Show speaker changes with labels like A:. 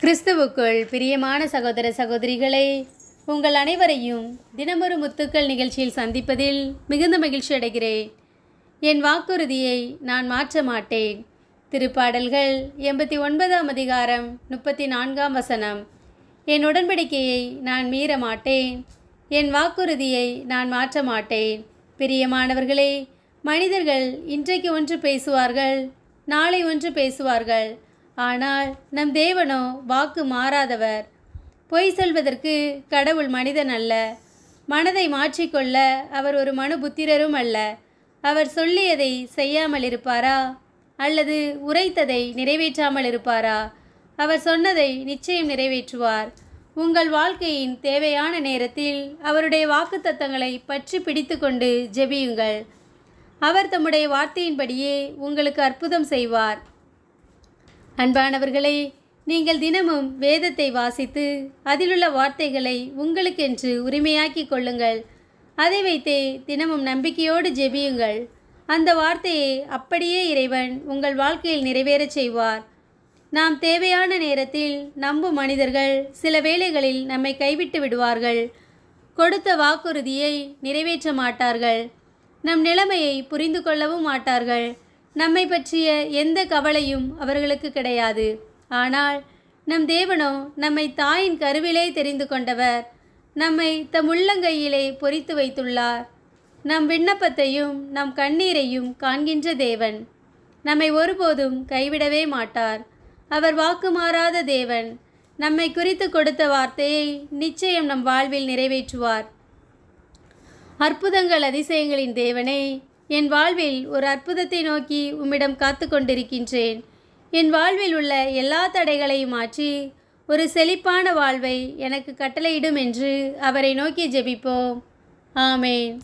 A: கிறிஸ்துவுக்குள் பிரியமான சகோதர சகோதரிகளே, உங்கள் அனைவரையும் தினமொரு முத்துக்கள் நிகழ்ச்சியில் சந்திப்பதில் மிகுந்த மகிழ்ச்சி அடைகிறேன். என் வாக்குறுதியை நான் மாற்ற மாட்டேன். திருப்பாடல்கள் 89ஆம் அதிகாரம் 34ஆம் வசனம். என் உடன்படிக்கையை நான் மீற மாட்டேன், என் வாக்குறுதியை நான் மாற்ற மாட்டேன். பிரியமானவர்களே, மனிதர்கள் இன்றைக்கு ஒன்று பேசுவார்கள், நாளை ஒன்று பேசுவார்கள். ஆனால் நம் தேவனோ வாக்கு மாறாதவர். பொய் சொல்வதற்கு கடவுள் மனிதன் அல்ல. மனதை மாற்றிக்கொள்ள அவர் ஒரு மனுபுத்திரரும் அல்ல. அவர் சொல்லியதை செய்யாமல் இருப்பாரா? அல்லது உரைத்ததை நிறைவேற்றாமல் இருப்பாரா? அவர் சொன்னதை நிச்சயம் நிறைவேற்றுவார். உங்கள் வாழ்க்கையின் தேவையான நேரத்தில் அவருடைய வாக்குத்தத்தங்களை பற்றி பிடித்து கொண்டு ஜெபியுங்கள். அவர் தம்முடைய வார்த்தையின்படியே உங்களுக்கு அற்புதம் செய்வார். அன்பானவர்களே, நீங்கள் தினமும் வேதத்தை வாசித்து அதிலுள்ள வார்த்தைகளை உங்களுக்கென்று உரிமையாக்கி கொள்ளுங்கள். அதை வைத்தே தினமும் நம்பிக்கையோடு ஜெபியுங்கள். அந்த வார்த்தையை அப்படியே இறைவன் உங்கள் வாழ்க்கையில் நிறைவேறச் செய்வார். நாம் தேவையான நேரத்தில் நம்பும் மனிதர்கள் சில வேளைகளில் நம்மை கைவிட்டு விடுவார்கள். கொடுத்த வாக்குறுதியை நிறைவேற்ற மாட்டார்கள். நம் நிலைமையை புரிந்து கொள்ளவும் மாட்டார்கள். நம்மை பற்றிய எந்த கவலையும் அவர்களுக்கு கிடையாது. ஆனால் நம் தேவனோ நம்மை தாயின் கருவிலே தெரிந்து கொண்டவர். நம்மை தம் உள்ளங்கையிலே பொறித்து வைத்துள்ளார். நம் விண்ணப்பத்தையும் நம் கண்ணீரையும் காண்கின்ற தேவன். நம்மை ஒருபோதும் கைவிடவே மாட்டார். அவர் வாக்கு மாறாத தேவன். நம்மை குறித்து கொடுத்த வார்த்தையை நிச்சயம் நம் வாழ்வில் நிறைவேற்றுவார். அற்புதங்கள் அதிசயங்களின் தேவனே, என் வாழ்வில் ஒரு அற்புதத்தை நோக்கி உம்மிடம் காத்து கொண்டிருக்கின்றேன். என் வாழ்வில் உள்ள எல்லா தடைகளையும் மாற்றி ஒரு செழிப்பான வாழ்வை எனக்கு கட்டளையிடும் என்று அவரை நோக்கி ஜெபிப்போம். ஆமேன்.